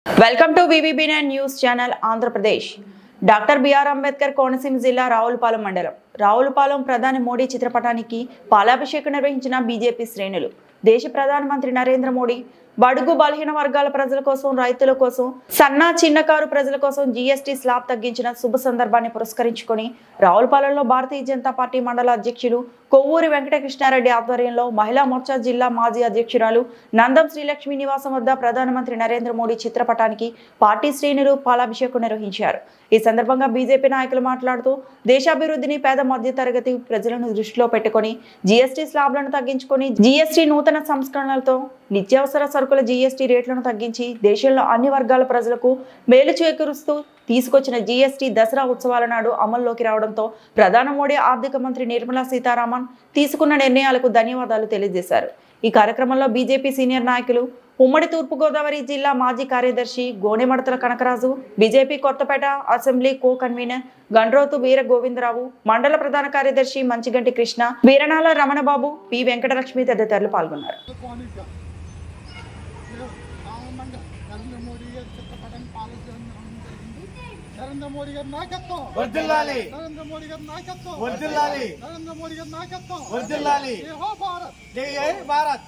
Welcome to VVB9 news channel Andhra Pradesh. Doctor BR Ambedkar Konaseema జిల్లా రావులపాలెం మండలం రావులపాలెం ప్రధాని మోడీ చిత్రపటానికి పాలాభిషేకం నిర్వహించిన బీజేపీ శ్రేణులు. దేశ ప్రధానమంత్రి నరేంద్ర మోడీ బడుగు బలహీన వర్గాల ప్రజల కోసం, రైతుల కోసం, సన్న చిన్నకారు ప్రజల కోసం జీఎస్టీ స్లాబ్ తగ్గించిన శుభ సందర్భాన్ని పురస్కరించుకొని రావులపాలెంలో భారతీయ జనతా పార్టీ మండల అధ్యక్షులు కొవ్వూరి వెంకటకృష్ణారెడ్డి ఆధ్వర్యంలో మహిళా మోర్చా జిల్లా మాజీ అధ్యక్షురాలు నందం శ్రీలక్ష్మి నివాసం వద్ద ప్రధానమంత్రి నరేంద్ర మోడీ చిత్రపటానికి పార్టీ శ్రేణులు పాలాభిషేకం నిర్వహించారు. ఈ సందర్భంగా బీజేపీ నాయకులు మాట్లాడుతూ దేశాభివృద్ధిని, పేద మధ్య తరగతి ప్రజలను దృష్టిలో పెట్టుకుని జీఎస్టీ స్లాబ్లను తగ్గించుకొని జీఎస్టీ నూతన సంస్కరణలతో నిత్యావసర సరుకుల జీఎస్టీ రేట్లను తగ్గించి దేశంలో అన్ని వర్గాల ప్రజలకు మేలు చేకూరుస్తూ తీసుకొచ్చిన జీఎస్టీ దసరా ఉత్సవాల నాడు అమల్లోకి రావడంతో ప్రధాని మోడీ, ఆర్థిక మంత్రి నిర్మలా సీతారామన్ తీసుకున్న నిర్ణయాలకు ధన్యవాదాలు తెలియజేశారు. ఈ కార్యక్రమంలో బీజేపీ సీనియర్ నాయకులు, ఉమ్మడి తూర్పుగోదావరి జిల్లా మాజీ కార్యదర్శి Gonemadathala Kanakaraju, BJP Kothapeta assembly co convener Gandrothu Veera Govindarao, మండల ప్రధాన కార్యదర్శి మంచిగంటి కృష్ణ, వీరనాల రమణబాబు, పి వెంకటలక్ష్మి తదితరులు పాల్గొన్నారు. నరేంద్ర మోడీ గారి నాయకత్వం వర్ధిల్లాలి. నరేంద్ర మోడీ గారి నాయకత్వం వర్ధిల్లాలి. నరేంద్ర మోడీ గారి నాయకత్వం వర్ధిల్లాలి. జై హో భారత్, జై భారత్.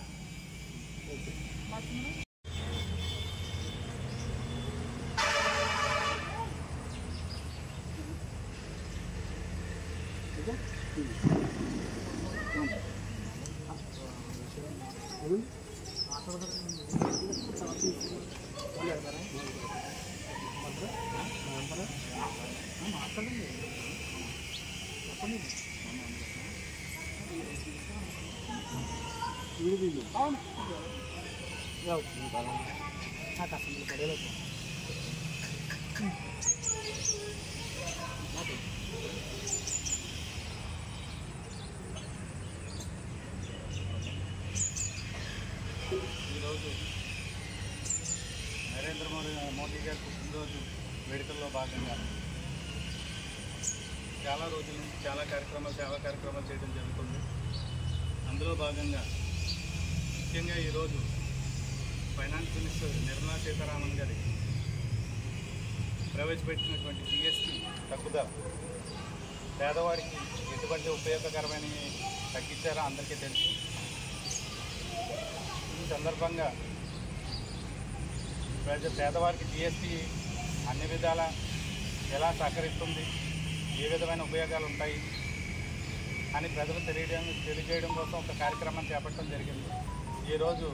ఈరోజు నరేంద్ర మోడీ గారి పుట్టినరోజు వేడుకల్లో భాగంగా చాలా రోజుల నుంచి సేవా కార్యక్రమాలు చేయడం జరుగుతుంది. అందులో భాగంగా ముఖ్యంగా ఈరోజు ఫైనాన్స్ మినిస్టర్ నిర్మలా సీతారామన్ గారి ప్రవేశపెట్టినటువంటి జీఎస్టీ తగ్గుదల పేదవారికి ఎటువంటి ఉపయోగకరమైన తగ్గించారో అందరికీ తెలుసు. ఈ సందర్భంగా పేదవారికి జీఎస్టీ అన్ని విధాల ఎలా సహకరిస్తుంది, ఏ విధమైన ఉపయోగాలు ఉంటాయి అని ప్రజలకు తెలియజేయడం కోసం ఒక కార్యక్రమం చేపట్టడం జరిగింది. ఈరోజు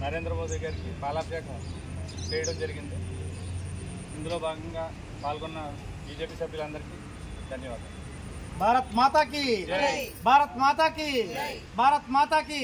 నరేంద్ర మోదీ గారికి పాలాభిషేకం చేయడం జరిగింది. ఇందులో భాగంగా పాల్గొన్న బీజేపీ సభ్యులందరికీ ధన్యవాదాలు. భారత్ మాతాకి, భారత్ మాతాకి, భారత్ మాతాకి.